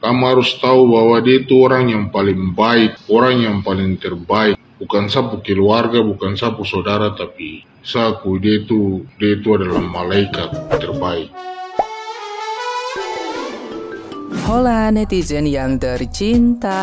Kamu harus tahu bahwa dia itu orang yang paling baik, orang yang paling terbaik. Bukan sapu keluarga, bukan sapu saudara, tapi saku dia itu adalah malaikat terbaik. Hola netizen yang tercinta.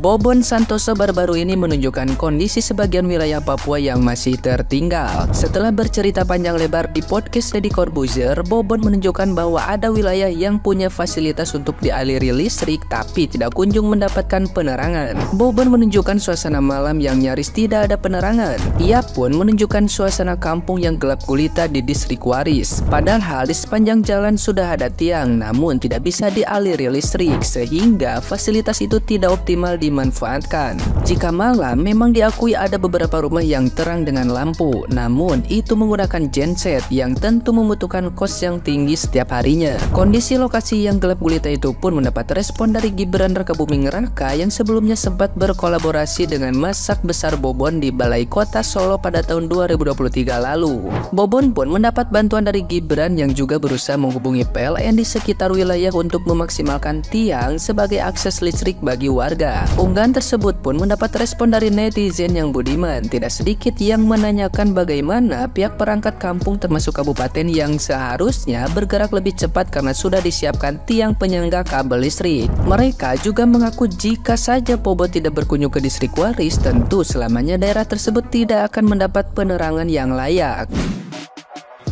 Bobon Santoso baru-baru ini menunjukkan kondisi sebagian wilayah Papua yang masih tertinggal. Setelah bercerita panjang lebar di podcast Deddy Corbuzier, Bobon menunjukkan bahwa ada wilayah yang punya fasilitas untuk dialiri listrik tapi tidak kunjung mendapatkan penerangan. Bobon menunjukkan suasana malam yang nyaris tidak ada penerangan. Ia pun menunjukkan suasana kampung yang gelap gulita di distrik Waris. Padahal di sepanjang jalan sudah ada tiang, namun tidak bisa dialiri listrik sehingga fasilitas itu tidak optimal dimanfaatkan. Jika malam memang diakui ada beberapa rumah yang terang dengan lampu, namun itu menggunakan genset yang tentu membutuhkan kos yang tinggi setiap harinya. Kondisi lokasi yang gelap gulita itu pun mendapat respon dari Gibran Rakabuming Raka yang sebelumnya sempat berkolaborasi dengan Masak Besar Bobon di Balai Kota Solo pada tahun 2023 lalu. Bobon pun mendapat bantuan dari Gibran yang juga berusaha menghubungi PLN di sekitar wilayah untuk memaksimalkan tiang sebagai akses listrik bagi warga. Unggahan tersebut pun mendapat respon dari netizen yang budiman. Tidak sedikit yang menanyakan bagaimana pihak perangkat kampung termasuk kabupaten yang seharusnya bergerak lebih cepat karena sudah disiapkan tiang penyangga kabel listrik. Mereka juga mengaku jika saja Bobon tidak berkunjung ke distrik Waris, tentu selamanya daerah tersebut tidak akan mendapat penerangan yang layak.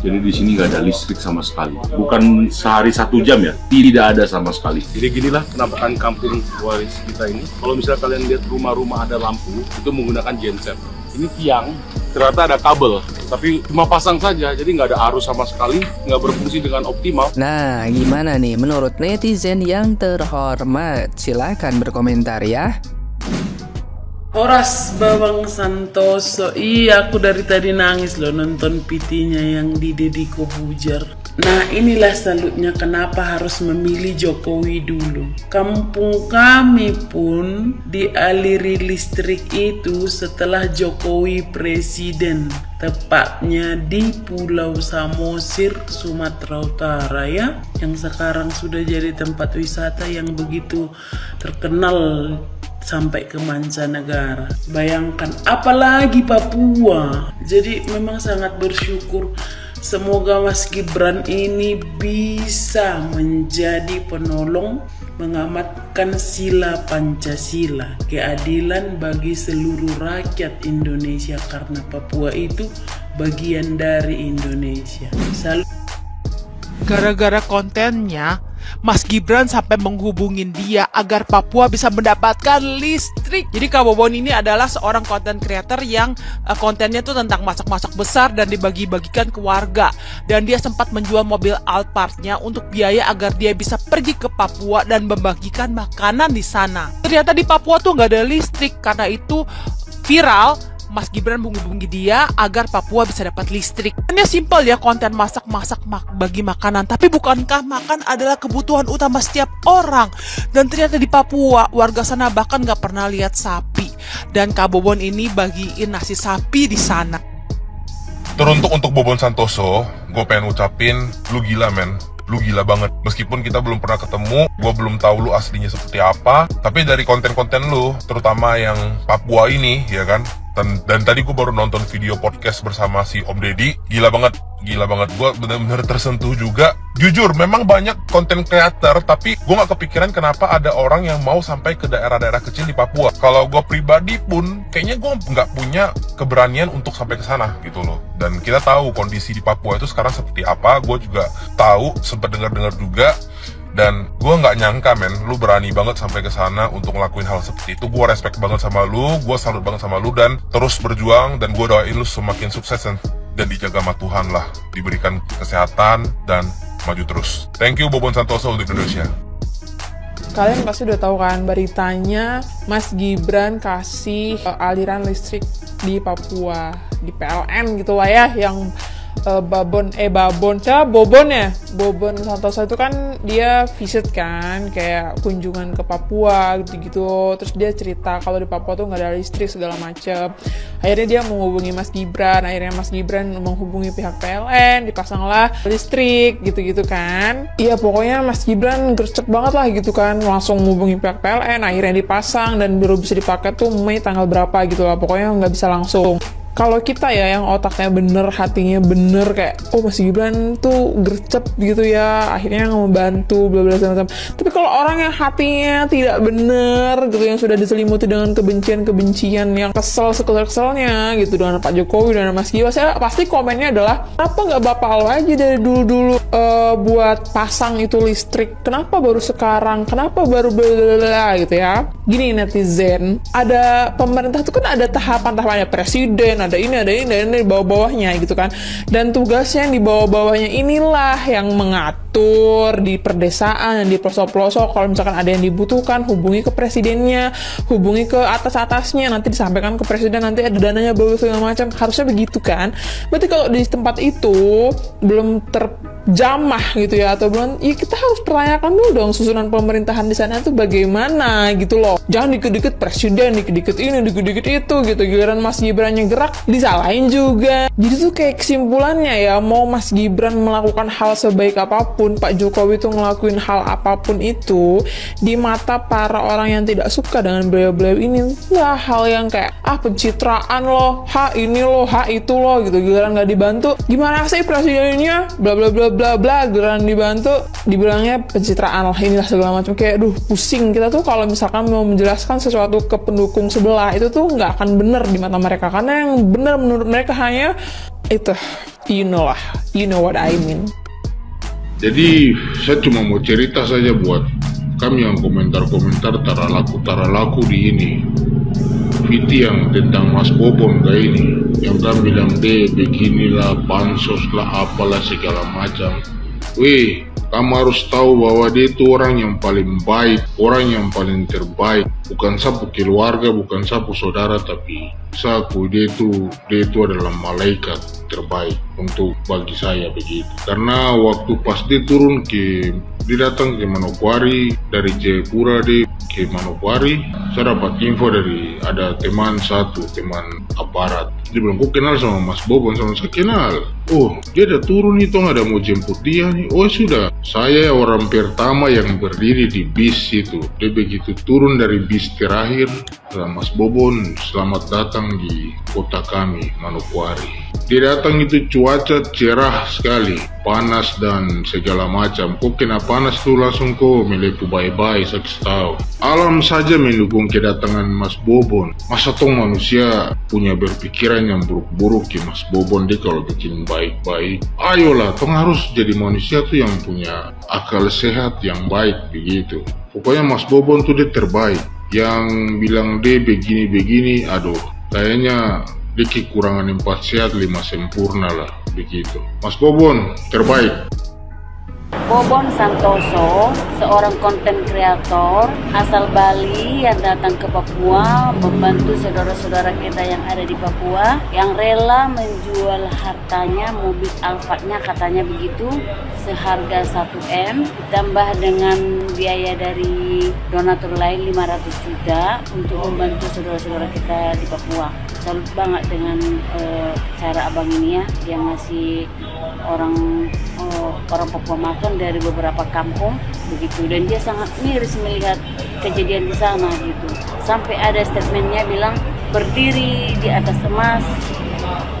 Jadi di sini nggak ada listrik sama sekali. Bukan sehari 1 jam ya, tidak ada sama sekali. Jadi ginilah penampakan kampung Waris kita ini. Kalau misalnya kalian lihat rumah-rumah ada lampu, itu menggunakan genset. Ini tiang, ternyata ada kabel, tapi cuma pasang saja, jadi nggak ada arus sama sekali, nggak berfungsi dengan optimal. Nah, gimana nih menurut netizen yang terhormat? Silahkan berkomentar ya. Horas Bawang Santoso. Iya, aku dari tadi nangis loh nonton PT-nya yang di Deddy Corbuzier. Nah, inilah salutnya kenapa harus memilih Jokowi dulu. Kampung kami pun dialiri listrik itu setelah Jokowi presiden. Tepatnya di Pulau Samosir, Sumatera Utara ya. Yang sekarang sudah jadi tempat wisata yang begitu terkenal sampai ke mancanegara. Bayangkan, apalagi Papua. Jadi memang sangat bersyukur. Semoga Mas Gibran ini bisa menjadi penolong mengamatkan sila Pancasila, keadilan bagi seluruh rakyat Indonesia karena Papua itu bagian dari Indonesia. Gara-gara kontennya, Mas Gibran sampai menghubungin dia agar Papua bisa mendapatkan listrik. Jadi Kak Bobon ini adalah seorang content creator yang kontennya tuh tentang masak-masak besar dan dibagi-bagikan ke warga. Dan dia sempat menjual mobil Alphardnya untuk biaya agar dia bisa pergi ke Papua dan membagikan makanan di sana. Ternyata di Papua tuh nggak ada listrik, karena itu viral. Mas Gibran menghubungi dia agar Papua bisa dapat listrik. Ini simpel ya, konten masak-masak bagi makanan. Tapi bukankah makan adalah kebutuhan utama setiap orang? Dan ternyata di Papua, warga sana bahkan gak pernah lihat sapi. Dan Kak Bobon ini bagiin nasi sapi di sana. Teruntuk untuk Bobon Santoso, gue pengen ucapin, lu gila men. Lu gila banget. Meskipun kita belum pernah ketemu, gue belum tahu lu aslinya seperti apa. Tapi dari konten-konten lu, terutama yang Papua ini, ya kan? Dan tadi gue baru nonton video podcast bersama si Om Deddy. Gila banget. Gue bener-bener tersentuh juga. Jujur, memang banyak konten creator, tapi gue gak kepikiran kenapa ada orang yang mau sampai ke daerah-daerah kecil di Papua. Kalau gue pribadi pun, kayaknya gue gak punya keberanian untuk sampai ke sana gitu loh. Dan kita tahu kondisi di Papua itu sekarang seperti apa. Gue juga tahu, sempat dengar-dengar juga. Dan gue nggak nyangka men, lu berani banget sampai ke sana untuk ngelakuin hal seperti itu. Gue respect banget sama lu, gue salut banget sama lu, dan terus berjuang. Dan gue doain lu semakin sukses dan dijaga sama Tuhan lah, diberikan kesehatan dan maju terus. Thank you Bobon Santoso untuk Indonesia. Kalian pasti udah tahu kan beritanya Mas Gibran kasih aliran listrik di Papua, di PLN gitu lah ya, yang Bobon Santoso itu kan dia visit kan, kayak kunjungan ke Papua gitu-gitu. Terus dia cerita kalau di Papua tuh nggak ada listrik segala macem. Akhirnya dia menghubungi Mas Gibran. Akhirnya Mas Gibran menghubungi pihak PLN, dipasanglah listrik gitu-gitu kan. Iya pokoknya Mas Gibran gercep banget lah gitu kan, langsung menghubungi pihak PLN. Akhirnya dipasang dan baru bisa dipakai tuh Mei tanggal berapa gitu lah. Pokoknya nggak bisa langsung. Kalau kita ya yang otaknya bener, hatinya bener, kayak oh Mas Gibran tuh gercep gitu ya, akhirnya ngebantu bla bla macam. Tapi kalau orang yang hatinya tidak bener gitu, yang sudah diselimuti dengan kebencian yang kesel keselnya gitu dengan Pak Jokowi dan Mas Gibran, saya pasti komennya adalah kenapa nggak bapak lo aja dari dulu buat pasang itu listrik, kenapa baru sekarang, kenapa baru bla bla bla gitu ya. Gini netizen, ada pemerintah tuh kan ada tahapan-tahapannya, presiden ada ini di bawah-bawahnya gitu kan, dan tugasnya yang di bawah-bawahnya inilah yang mengatur di perdesaan dan di pelosok-pelosok. Kalau misalkan ada yang dibutuhkan, hubungi ke presidennya, hubungi ke atas-atasnya, nanti disampaikan ke presiden, nanti ada dananya segala macam. Harusnya begitu kan. Berarti kalau di tempat itu belum terjamah gitu ya, atau belum, ya kita harus pertanyakan dulu dong susunan pemerintahan di sana tuh bagaimana gitu loh. Jangan dikit-dikit presiden, dikit-dikit ini, dikit-dikit itu gitu. Giliran Mas Gibrannya gerak, disalahin juga. Jadi tuh kayak kesimpulannya ya, mau Mas Gibran melakukan hal sebaik apapun, Pak Jokowi tuh ngelakuin hal apapun itu, di mata para orang yang tidak suka dengan beliau-beliau ini, lah hal yang kayak pencitraan loh, ini loh, itu loh gitu. Giliran nggak dibantu, gimana sih presidennya, bla bla bla bla bla. Giliran dibantu, dibilangnya pencitraan lah, inilah segala macam. Kayak pusing. Kita tuh kalau misalkan mau menjelaskan sesuatu ke pendukung sebelah, itu tuh nggak akan bener di mata mereka, karena yang benar menurut mereka hanya itu, you know what I mean. Jadi saya cuma mau cerita saja buat kami yang komentar-komentar tara laku di ini, Viti yang tentang Mas Bobon kayak ini, yang kan bilang deh beginilah bansos lah apalah segala macam. Weh, kamu harus tahu bahwa dia itu orang yang paling baik, orang yang paling terbaik. Bukan sapu keluarga, bukan sapu saudara, tapi dia itu adalah malaikat terbaik untuk bagi saya begitu. Karena waktu pas dia turun dia datang ke Manokwari, dari Jayapura dia ke Manokwari, saya dapat info dari ada teman aparat. Dia bilang, kok kenal sama Mas Bobon? Sama saya kenal. Oh, dia udah turun itu, nggak ada mau jemput dia nih. Oh sudah, saya orang pertama yang berdiri di bis itu. Dia begitu turun dari bis terakhir, Mas Bobon, selamat datang di kota kami, Manokwari. Dia datang itu cuaca cerah sekali, panas dan segala macam. Kok kena panas tuh langsung kok melepu bye-bye, saya tahu. Alam saja mendukung kedatangan Mas Bobon. Masa tong manusia punya berpikiran yang buruk-buruk ya Mas Bobon deh kalau bikin baik-baik. Ayolah, tong harus jadi manusia tuh yang punya akal sehat yang baik begitu. Pokoknya Mas Bobon tuh dia terbaik. Yang bilang dia begini-begini, aduh, kayaknya dia kekurangan 4 sehat 5 sempurna lah begitu. Mas Bobon terbaik. Bobon Santoso, seorang konten kreator asal Bali yang datang ke Papua membantu saudara-saudara kita yang ada di Papua, yang rela menjual hartanya, mobil Alphardnya katanya begitu, seharga 1M, ditambah dengan biaya dari donatur lain 500 juta untuk membantu saudara-saudara kita di Papua. Salut banget dengan cara abang ini ya, dia ngasih orang Papua makan dari beberapa kampung begitu, dan dia sangat miris melihat kejadian di sana gitu. Sampai ada statementnya bilang berdiri di atas emas,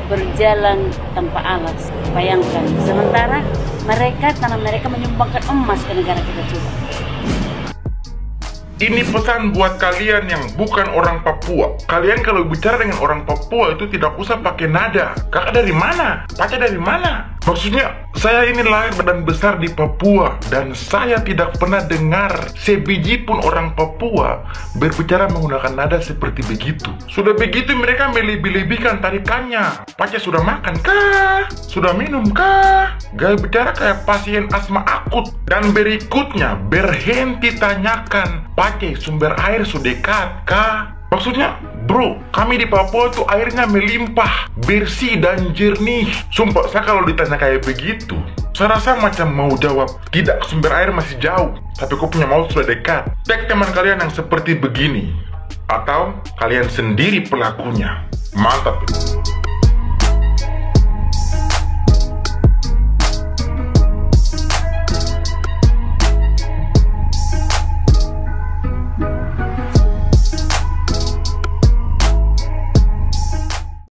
berjalan tanpa alas. Bayangkan, sementara tanah mereka menyumbangkan emas ke negara kita coba. Ini pesan buat kalian yang bukan orang Papua. Kalian kalau bicara dengan orang Papua itu tidak usah pakai nada. Kakak dari mana? Pacar dari mana? Maksudnya, saya ini lahir dan besar di Papua, dan saya tidak pernah dengar sebiji pun orang Papua berbicara menggunakan nada seperti begitu. Sudah begitu mereka melebih-lebihkan tarikannya. Pacar sudah makan kah? Sudah minum kah? Gaya bicara kayak pasien asma akut. Dan berikutnya berhenti tanyakan, pakai sumber air sudah dekat kah? Maksudnya Bro, kami di Papua tuh airnya melimpah, bersih dan jernih. Sumpah, saya kalau ditanya kayak begitu, saya rasa macam mau jawab, tidak, sumber air masih jauh, tapi kau punya maut sudah dekat. Cek teman kalian yang seperti begini, atau kalian sendiri pelakunya. Mantap.